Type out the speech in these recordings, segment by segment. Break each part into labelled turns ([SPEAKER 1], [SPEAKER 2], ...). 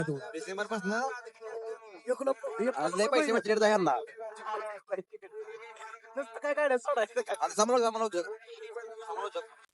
[SPEAKER 1] डिसेंबर पासून आज लय पैसे भेटले रे यांना. काय काय सोडायचं आता समोर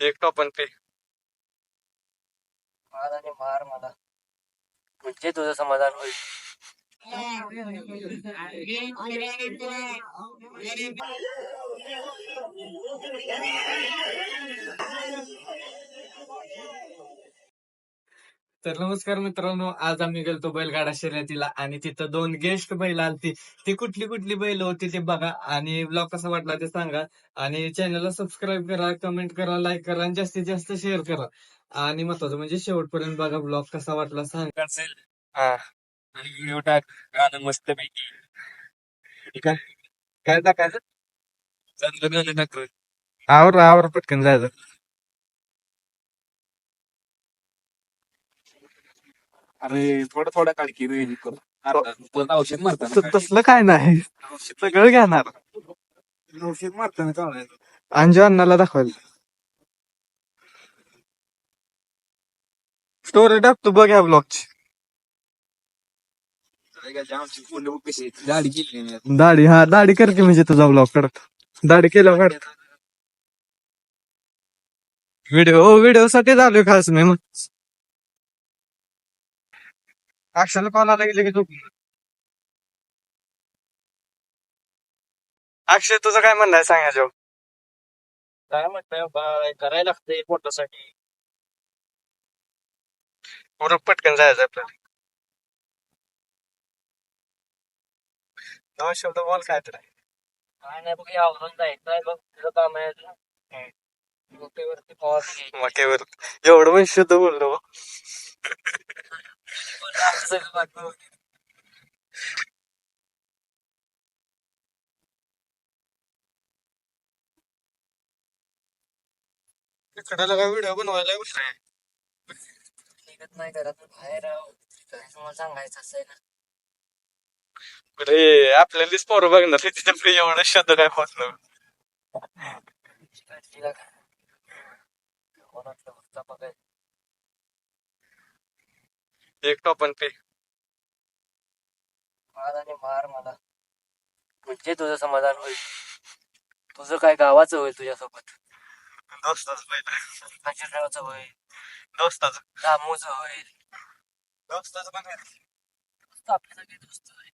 [SPEAKER 2] एक टॉपन पे
[SPEAKER 3] मार आणि मार मला म्हणजे तुझं समाधान होईल.
[SPEAKER 2] तर नमस्कार मित्रांनो, आज आम्ही गेलतो बैलगाडा शर्यतीला आणि तिथं 2 गेस्ट बैल आलती. ती कुठली कुठली बैल होती ते बघा आणि ब्लॉग कसा वाटला ते सांगा. आणि चॅनलला सबस्क्राईब करा, कमेंट करा, लाईक करा आणि जास्तीत जास्त शेअर करा. आणि महत्वाचं म्हणजे शेवटपर्यंत बघा ब्लॉग कसा वाटला सांगा.
[SPEAKER 3] असेल हा आणि व्हिडिओ टाक गाणं मस्त पैकी. ठीक आहे, काय टाकायचं? चांगलं गाणं टाक. आवर पटकन जायचं.
[SPEAKER 1] अरे थोडं थोडं काढकी रे करून औषध मारताना
[SPEAKER 2] तसलं काय नाही, सगळं घेणार.
[SPEAKER 1] औषध मारताना काय
[SPEAKER 2] अंजू अण्णाला दाखवायला स्टोरी टाकतो बघ या ब्लॉगची.
[SPEAKER 1] गाडी केली
[SPEAKER 2] दाढी, हा दाढी करते म्हणजे तुझा ब्लॉग कडक. दाढी केल्यावर काढ. व्हिडिओ साठी झालोय खास मी मग. अक्षरला कॉल आला गेले की तू. अक्षय तुझं काय म्हणणं आहे सांगायचं?
[SPEAKER 3] काय म्हणताय करायला लागतंय पोटासाठी.
[SPEAKER 2] पुरं पटकन जायचं आपल्याला. दोन शब्द बोल काय तर.
[SPEAKER 3] काय नाही बघ, आवरून जायचंय बघ, तुझं काम आहे. वरती पॉज
[SPEAKER 2] मग एवढं पण शुद्ध बोललो. इकडे काय व्हिडिओ बनवायला
[SPEAKER 3] निघत नाही घरात बाहेर राहू. काय तुम्हाला सांगायचं असं ना.
[SPEAKER 2] अरे आपल्याला पोरं बघणार तिथे एवढं शब्द काय होत नाही. एक टॉपन पे
[SPEAKER 3] मार आणि मार मला म्हणजे तुझं समाधान होईल. तुझं काय गावाचं होईल तुझ्यासोबत.
[SPEAKER 2] दोस्ताच पहिला.
[SPEAKER 3] काशीरावचं होईल,
[SPEAKER 2] दोस्ताच
[SPEAKER 3] दामूचं होईल,
[SPEAKER 2] दोस्ताच पण
[SPEAKER 3] आपले सगळे दोस्त होईल.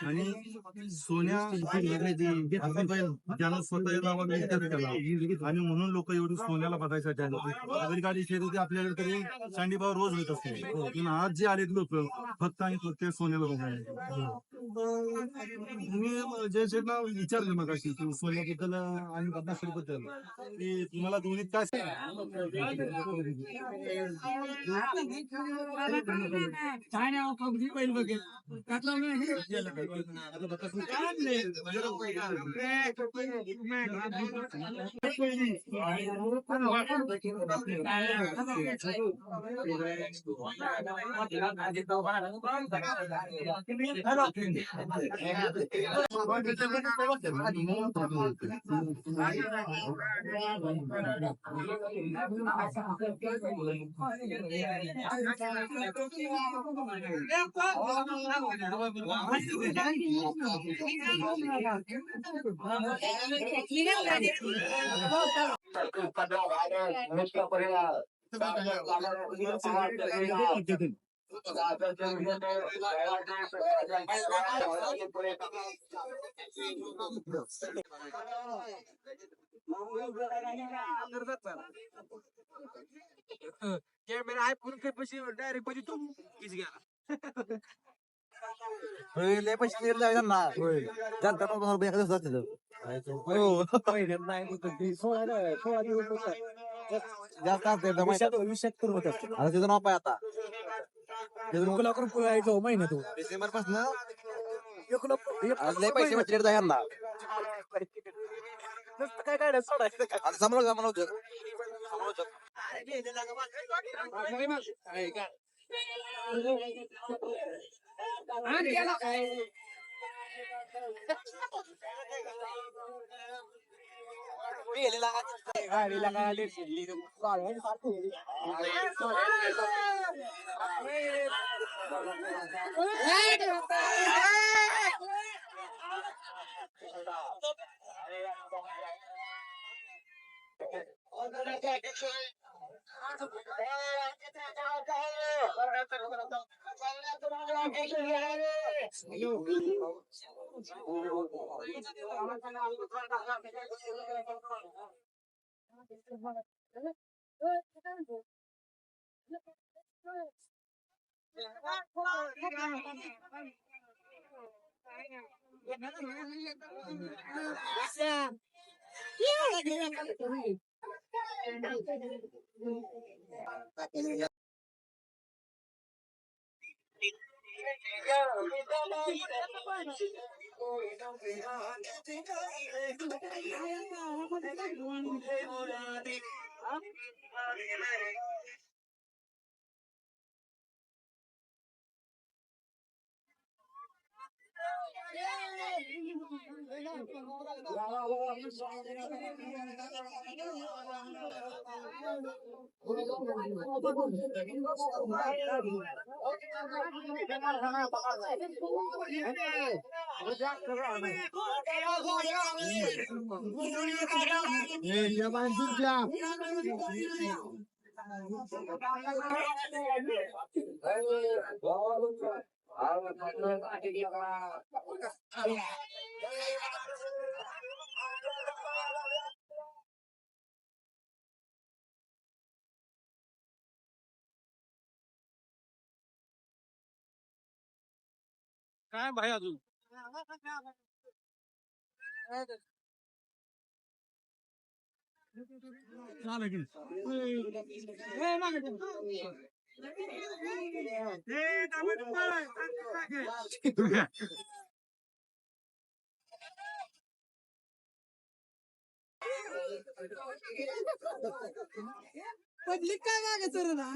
[SPEAKER 4] आणि सोन्या ज्यानं स्वतः नावात विचार केला आणि म्हणून लोक एवढी सोन्याला बघायसाठी आले. अमेरिकाची शेती आपल्याकडे तरी सँडीभाव रोज होत असते, पण आज जे आलेत लोक फक्त आणि फक्त सोन्याला बघायला. मी जय शेठना विचारलं मग अशी सोन्याबद्दल आणि बद्दल की तुम्हाला दोन्हीत काय
[SPEAKER 1] कॅमेरा आहे फोन पैसे डायरेक्ट पैसे तू किस गेला
[SPEAKER 4] लय पैसे दिले जायला ना जनता जास्त विषयात होत आता तिथं नाव पाय आता महिना तू डिसेंबर पासून लय पैसे भेटले यांना काय काय सोडायचं समोर गाडीला गाडी शिरली
[SPEAKER 3] काय भाई अजून
[SPEAKER 5] पब्लिक काय मागे सर ना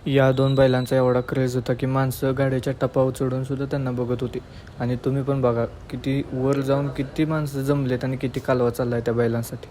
[SPEAKER 2] या दोन बैलांचा एवढा क्रेज होता की माणसं गाड्याच्या टपावर चढून सुद्धा त्यांना बघत होती. आणि तुम्ही पण बघा किती वर जाऊन किती माणसं जमलेत आणि किती कालवा चाललाय त्या बैलांसाठी.